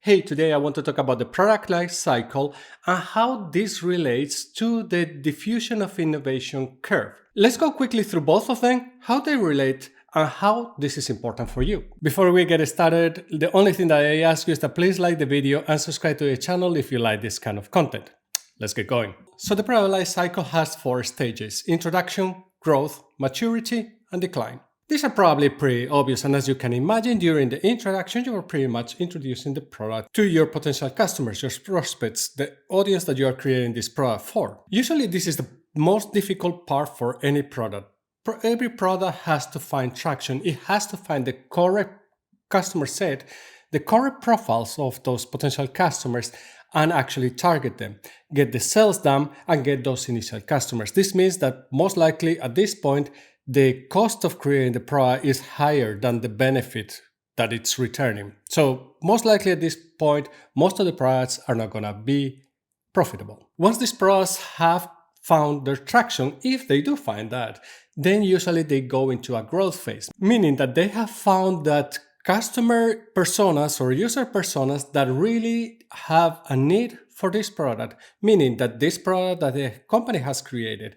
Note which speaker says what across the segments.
Speaker 1: Hey, today I want to talk about the product life cycle and how this relates to the diffusion of innovation curve. Let's go quickly through both of them, how they relate, and how this is important for you. Before we get started, the only thing that I ask you is that please like the video and subscribe to the channel if you like this kind of content. Let's get going. So the product life cycle has 4 stages: introduction, growth, maturity, and decline. These are probably pretty obvious, and as you can imagine, during the introduction, you are pretty much introducing the product to your potential customers, your prospects, the audience that you are creating this product for. Usually, this is the most difficult part for any product. Every product has to find traction. It has to find the correct customer set, the correct profiles of those potential customers, and actually target them, get the sales done, and get those initial customers. This means that most likely at this point, the cost of creating the product is higher than the benefit that it's returning. So most likely at this point, most of the products are not going to be profitable. Once these products have found their traction, if they do find that, then usually they go into a growth phase, meaning that they have found that customer personas or user personas that really have a need for this product, meaning that this product that the company has created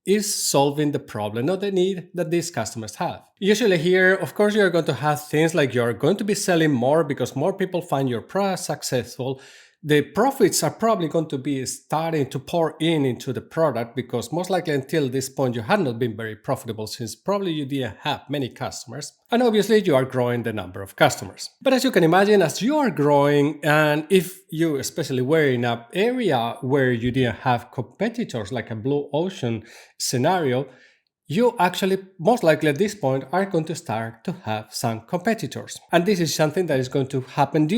Speaker 1: is solving the problem or the need that these customers have. Usually here, of course, you're going to have things like you're going to be selling more because more people find your product successful. The profits are probably going to be starting to pour into the product because most likely until this point you had not been very profitable since probably you didn't have many customers. And obviously you are growing the number of customers. But as you can imagine, as you are growing, and if you especially were in an area where you didn't have competitors like a blue ocean scenario, you actually most likely at this point are going to start to have some competitors. And this is something that is going to happen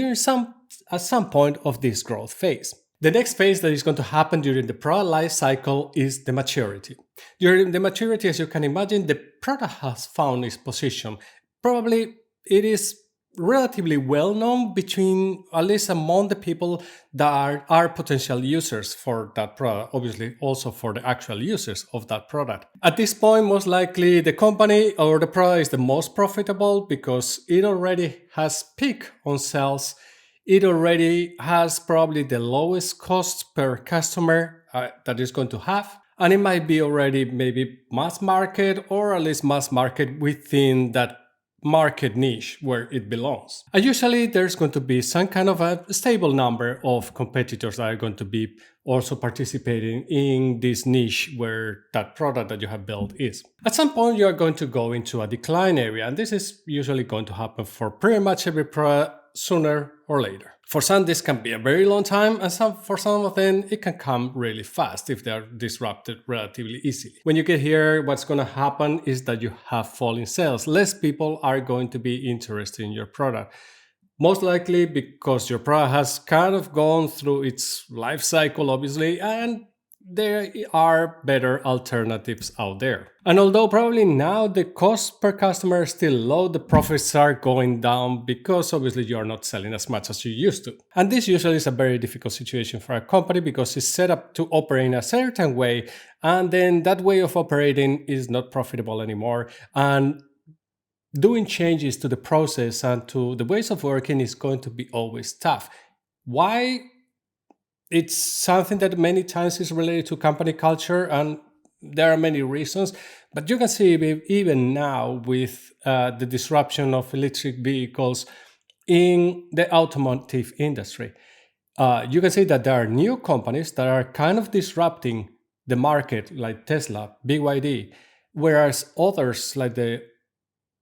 Speaker 1: at some point of this growth phase. The next phase that is going to happen during the product life cycle is the maturity. During the maturity, as you can imagine, the product has found its position. Probably it is relatively well known between, at least among the people that are potential users for that product, obviously also for the actual users of that product. At this point, most likely the company or the product is the most profitable because it already has peak on sales. It already has probably the lowest cost per customer that it's going to have. And it might be already maybe mass market or at least mass market within that market niche where it belongs. And usually there's going to be some kind of a stable number of competitors that are going to be also participating in this niche where that product that you have built is. At some point you are going to go into a decline area, and this is usually going to happen for pretty much every product sooner or later. For some, this can be a very long time, and for some of them, it can come really fast if they are disrupted relatively easily. When you get here, what's going to happen is that you have falling sales. Less people are going to be interested in your product. Most likely because your product has kind of gone through its life cycle, obviously, and there are better alternatives out there. And although probably now the cost per customer is still low, the profits are going down because obviously you are not selling as much as you used to. And this usually is a very difficult situation for a company because it's set up to operate in a certain way, and then that way of operating is not profitable anymore. And doing changes to the process and to the ways of working is going to be always tough. Why? It's something that many times is related to company culture, and there are many reasons. But you can see even now with the disruption of electric vehicles in the automotive industry, you can see that there are new companies that are kind of disrupting the market, like Tesla, BYD, whereas others like the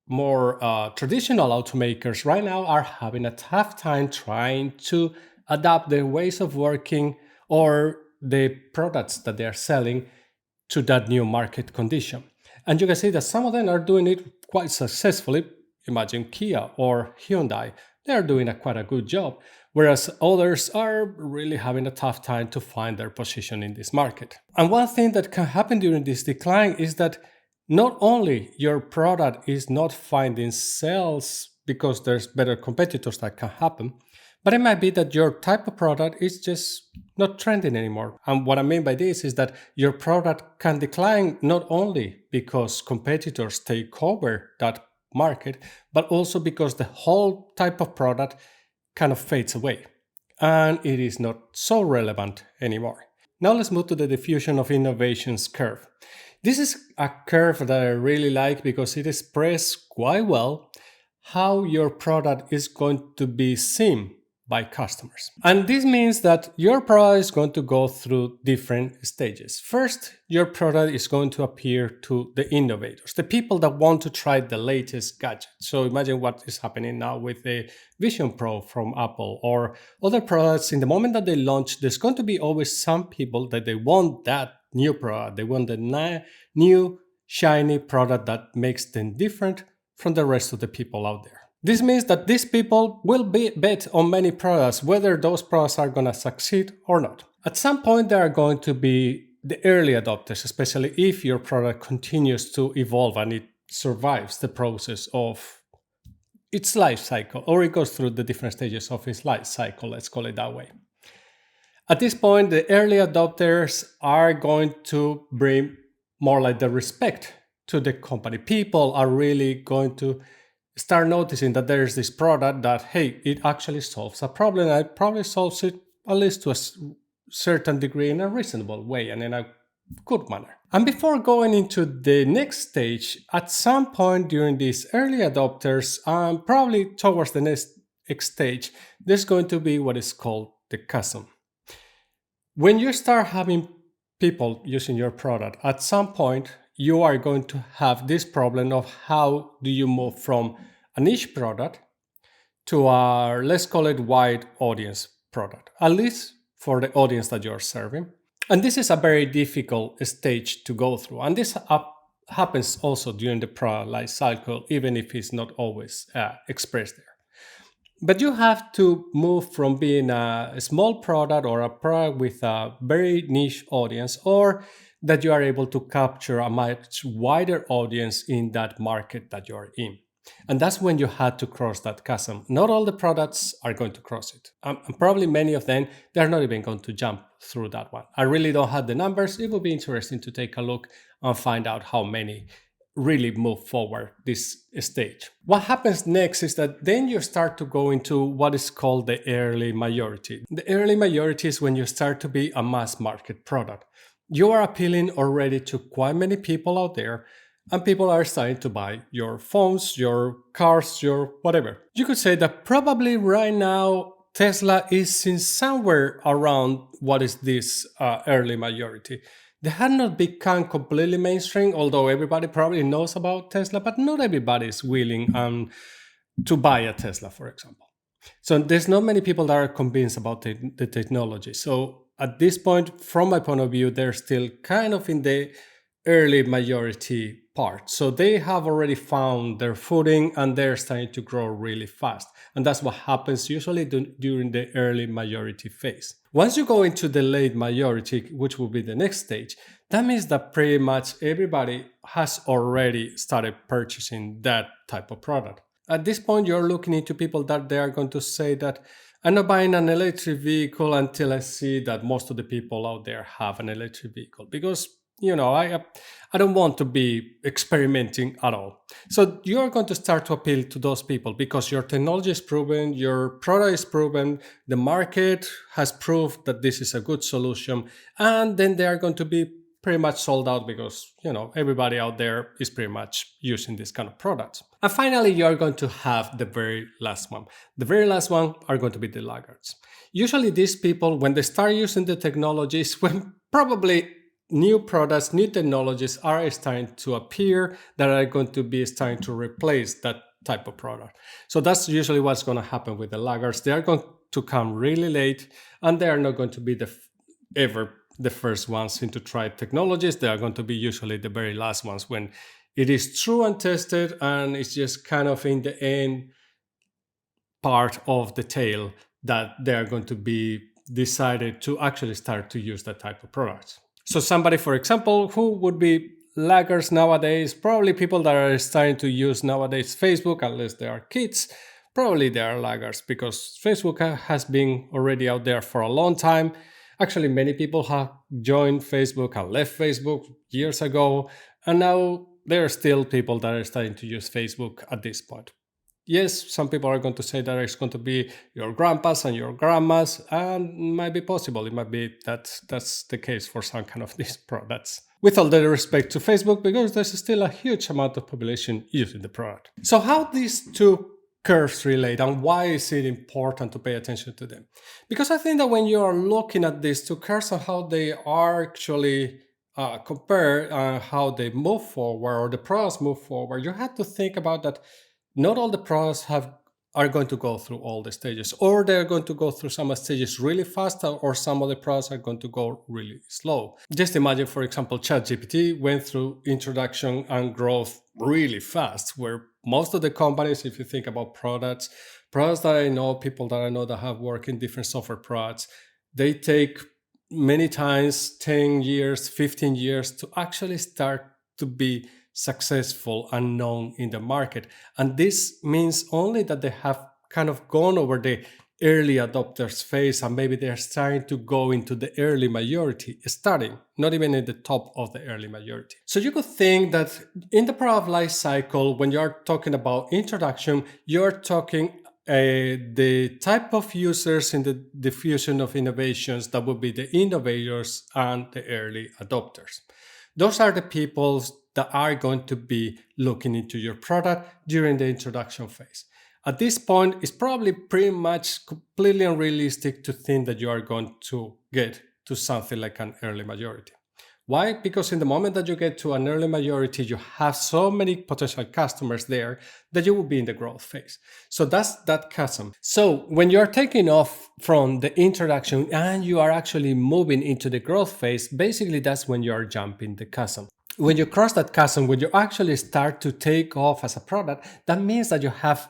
Speaker 1: more traditional automakers right now are having a tough time trying to adapt their ways of working or the products that they are selling to that new market condition. And you can see that some of them are doing it quite successfully. Imagine Kia or Hyundai. They are doing quite a good job, whereas others are really having a tough time to find their position in this market. And one thing that can happen during this decline is that not only your product is not finding sales because there's better competitors that can happen, but it might be that your type of product is just not trending anymore. And what I mean by this is that your product can decline not only because competitors take over that market, but also because the whole type of product kind of fades away and it is not so relevant anymore. Now let's move to the diffusion of innovations curve. This is a curve that I really like because it expresses quite well how your product is going to be seen by customers. And this means that your product is going to go through different stages. First, your product is going to appear to the innovators, the people that want to try the latest gadget. So imagine what is happening now with the Vision Pro from Apple or other products. In the moment that they launch, there's going to be always some people that they want that new product. They want the new shiny product that makes them different from the rest of the people out there. This means that these people will bet on many products, whether those products are going to succeed or not. At some point, there are going to be the early adopters, especially if your product continues to evolve and it survives the process of its life cycle, or it goes through the different stages of its life cycle, let's call it that way. At this point, the early adopters are going to bring more like the respect to the company. People are really going to start noticing that there's this product that, hey, it actually solves a problem. And it probably solves it at least to a certain degree in a reasonable way and in a good manner. And before going into the next stage, at some point during these early adopters, probably towards the next stage, there's going to be what is called the chasm. When you start having people using your product, at some point, you are going to have this problem of how do you move from a niche product to a, let's call it, wide audience product, at least for the audience that you're serving. And this is a very difficult stage to go through. And this happens also during the product life cycle, even if it's not always expressed there. But you have to move from being a small product or a product with a very niche audience, or that you are able to capture a much wider audience in that market that you're in. And that's when you had to cross that chasm. Not all the products are going to cross it. And probably many of them, they're not even going to jump through that one. I really don't have the numbers. It would be interesting to take a look and find out how many really move forward this stage. What happens next is that then you start to go into what is called the early majority. The early majority is when you start to be a mass market product. You are appealing already to quite many people out there, and people are starting to buy your phones, your cars, your whatever. You could say that probably right now Tesla is in somewhere around what is this early majority. They have not become completely mainstream, although everybody probably knows about Tesla, but not everybody is willing to buy a Tesla, for example. So there's not many people that are convinced about the technology. So at this point, from my point of view, they're still kind of in the early majority part. So they have already found their footing and they're starting to grow really fast. And that's what happens usually during the early majority phase. Once you go into the late majority, which will be the next stage, that means that pretty much everybody has already started purchasing that type of product. At this point, you're looking into people that they are going to say that I'm not buying an electric vehicle until I see that most of the people out there have an electric vehicle, because I don't want to be experimenting at all. So you're going to start to appeal to those people because your technology is proven, your product is proven, the market has proved that this is a good solution, and then they are going to be pretty much sold out because, everybody out there is pretty much using this kind of products. And finally, you're going to have the very last one. The very last one are going to be the laggards. Usually these people, when they start using the technologies, when probably new products, new technologies are starting to appear that are going to be starting to replace that type of product. So that's usually what's going to happen with the laggards. They are going to come really late, and they are not going to be ever the first ones into try technologies. They are going to be usually the very last ones when it is true and tested, and it's just kind of in the end part of the tail that they are going to be decided to actually start to use that type of products. So somebody, for example, who would be laggards nowadays, probably people that are starting to use nowadays Facebook, unless they are kids, probably they are laggards because Facebook has been already out there for a long time. Actually, many people have joined Facebook and left Facebook years ago, and now there are still people that are starting to use Facebook at this point. Yes, some people are going to say that it's going to be your grandpas and your grandmas, and it might be possible. It might be that that's the case for some kind of these products. With all due respect to Facebook, because there's still a huge amount of population using the product. So how these two curves relate and why is it important to pay attention to them? Because I think that when you are looking at these two curves and how they are actually compare how they move forward or the products move forward, you have to think about that not all the products are going to go through all the stages, or they're going to go through some stages really fast, or some of the products are going to go really slow. Just imagine, for example, ChatGPT went through introduction and growth really fast, where most of the companies, if you think about products that I know, people that I know that have worked in different software products, they take many times 10 years, 15 years to actually start to be successful and known in the market. And this means only that they have kind of gone over the early adopters phase, and maybe they're starting to go into the early majority, starting, not even in the top of the early majority. So you could think that in the product life cycle, when you're talking about introduction, you're talking the type of users in the diffusion of innovations that would be the innovators and the early adopters. Those are the people that are going to be looking into your product during the introduction phase. At this point, it's probably pretty much completely unrealistic to think that you are going to get to something like an early majority. Why? Because in the moment that you get to an early majority, you have so many potential customers there that you will be in the growth phase. So that's that chasm. So when you're taking off from the introduction and you are actually moving into the growth phase, basically that's when you're jumping the chasm. When you cross that chasm, when you actually start to take off as a product, that means that you have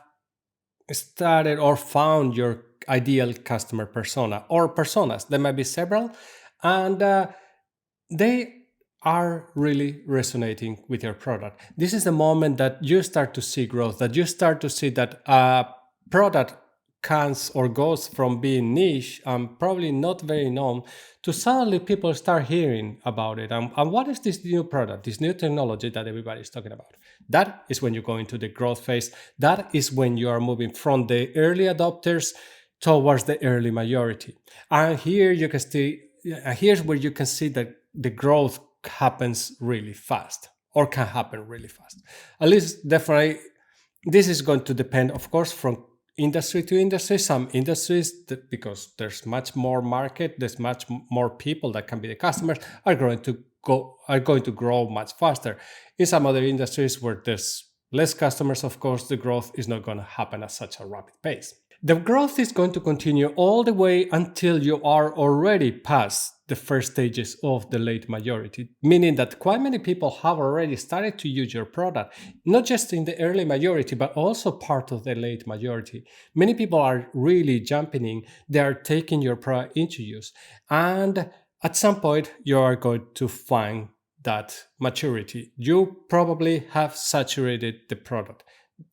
Speaker 1: started or found your ideal customer persona or personas. There might be several, and they are really resonating with your product. This is the moment that you start to see growth, that you start to see that a product comes or goes from being niche and probably not very known to suddenly people start hearing about it. And what is this new product, this new technology that everybody's talking about? That is when you go into the growth phase. That is when you are moving from the early adopters towards the early majority. And here you can see, here's where you can see that the growth happens really fast, or can happen really fast. At least, definitely, this is going to depend, of course, from industry to industry. Some industries, because there's much more market, there's much more people that can be the customers, are going to grow much faster. In some other industries where there's less customers, of course, the growth is not going to happen at such a rapid pace. The growth is going to continue all the way until you are already past the first stages of the late majority, meaning that quite many people have already started to use your product, not just in the early majority, but also part of the late majority. Many people are really jumping in, they are taking your product into use, and at some point you are going to find that maturity. You probably have saturated the product.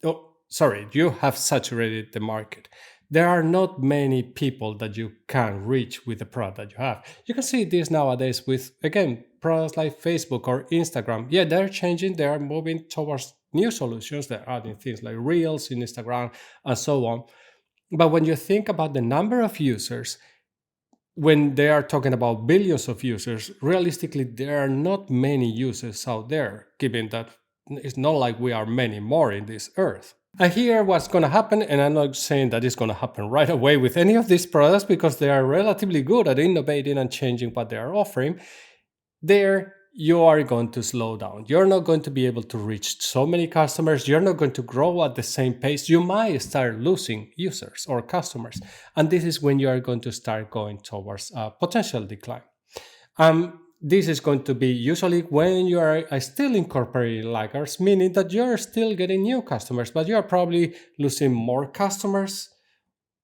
Speaker 1: You have saturated the market. There are not many people that you can reach with the product that you have. You can see this nowadays with, again, products like Facebook or Instagram. Yeah, they're changing, they are moving towards new solutions. They're adding things like Reels in Instagram and so on. But when you think about the number of users, when they are talking about billions of users, realistically, there are not many users out there, given that it's not like we are many more in this earth. And here what's going to happen, and I'm not saying that it's going to happen right away with any of these products because they are relatively good at innovating and changing what they are offering, there you are going to slow down. You're not going to be able to reach so many customers. You're not going to grow at the same pace. You might start losing users or customers. And this is when you are going to start going towards a potential decline. This is going to be usually when you are still incorporating Laggards, meaning that you're still getting new customers, but you are probably losing more customers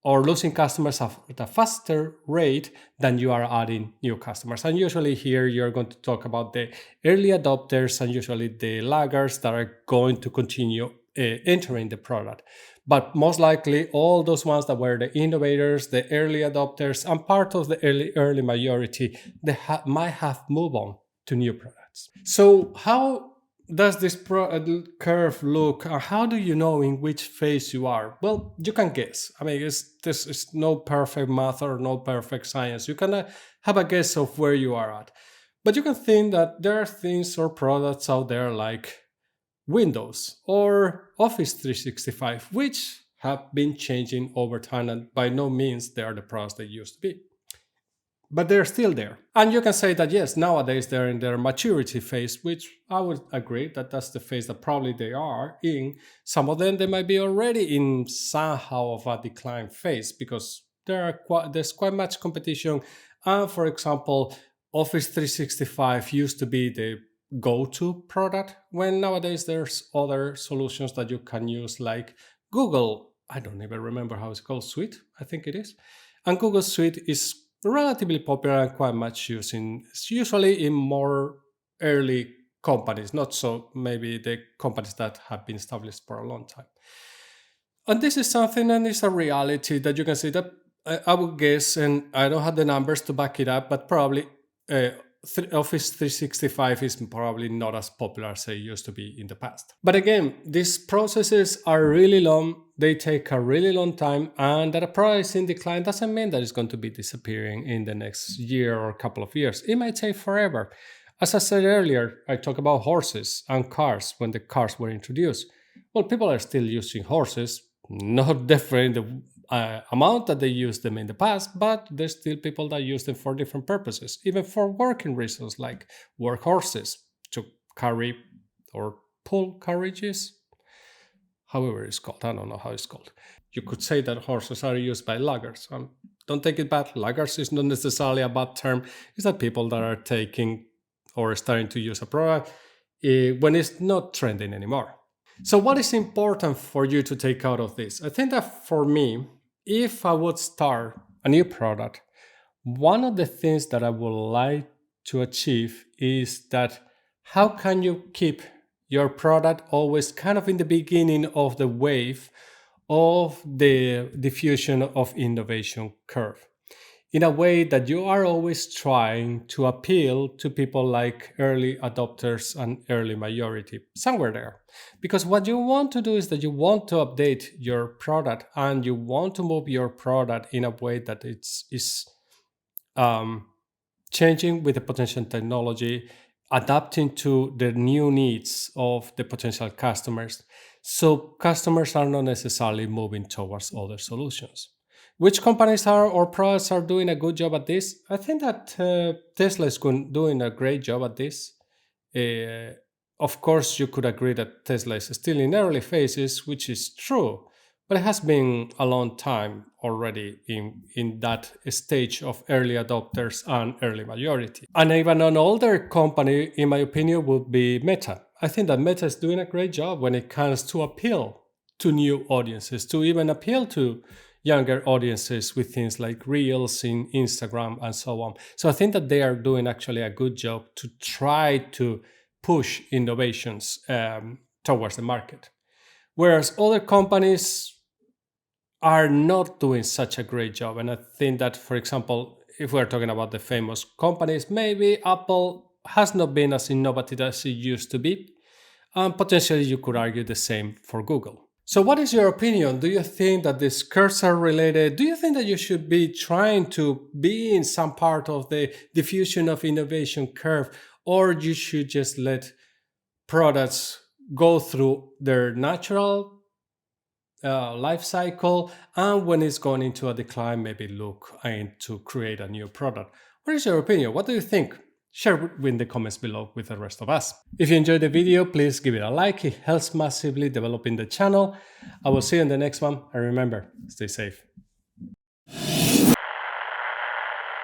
Speaker 1: or losing customers at a faster rate than you are adding new customers. And usually here you're going to talk about the early adopters and usually the laggards that are going to continue entering the product. But most likely all those ones that were the innovators, the early adopters, and part of the early majority, they might have moved on to new products. So how does this curve look? How do you know in which phase you are? Well, you can guess. I mean, this is no perfect math or no perfect science. You can have a guess of where you are at. But you can think that there are things or products out there like Windows or Office 365, which have been changing over time, and by no means they are the products they used to be. But they're still there. And you can say that yes, nowadays they're in their maturity phase, which I would agree that that's the phase that probably they are in. Some of them, they might be already in somehow of a decline phase because there's quite much competition. And for example, Office 365 used to be the go-to product, when nowadays there's other solutions that you can use like Google. I don't even remember how it's called, Suite, I think it is. And Google Suite is relatively popular and quite much used it's usually in more early companies, not so maybe the companies that have been established for a long time. And this is something, and it's a reality that you can see that I would guess, and I don't have the numbers to back it up, but probably Office 365 is probably not as popular as it used to be in the past. But again, these processes are really long, they take a really long time, and that a product is in decline doesn't mean that it's going to be disappearing in the next year or a couple of years. It might take forever. As I said earlier, I talked about horses and cars when the cars were introduced. Well, people are still using horses, not different in the amount that they used them in the past, but there's still people that use them for different purposes, even for working reasons like work horses to carry or pull carriages, however it's called. I don't know how it's called. You could say that horses are used by laggards. Don't take it bad. Laggards is not necessarily a bad term. It's that people that are taking or starting to use a product when it's not trending anymore. So what is important for you to take out of this? I think that for me, if I would start a new product, one of the things that I would like to achieve is that how can you keep your product always kind of in the beginning of the wave of the diffusion of innovation curve, in a way that you are always trying to appeal to people like early adopters and early majority, somewhere there. Because what you want to do is that you want to update your product and you want to move your product in a way that is changing with the potential technology, adapting to the new needs of the potential customers. So customers are not necessarily moving towards other solutions. Which companies are or products are doing a good job at this? I think that Tesla is doing a great job at this. Of course, you could agree that Tesla is still in early phases, which is true, but it has been a long time already in that stage of early adopters and early majority. And even an older company, in my opinion, would be Meta. I think that Meta is doing a great job when it comes to appeal to new audiences, to even appeal to younger audiences with things like Reels in Instagram and so on. So I think that they are doing actually a good job to try to push innovations towards the market. Whereas other companies are not doing such a great job. And I think that, for example, if we're talking about the famous companies, maybe Apple has not been as innovative as it used to be. And potentially you could argue the same for Google. So what is your opinion? Do you think that these curves are related? Do you think that you should be trying to be in some part of the diffusion of innovation curve, or you should just let products go through their natural life cycle, and when it's going into a decline, maybe look to create a new product? What is your opinion? What do you think? Share it in the comments below with the rest of us. If you enjoyed the video, please give it a like. It helps massively developing the channel. I will see you in the next one, and remember, stay safe.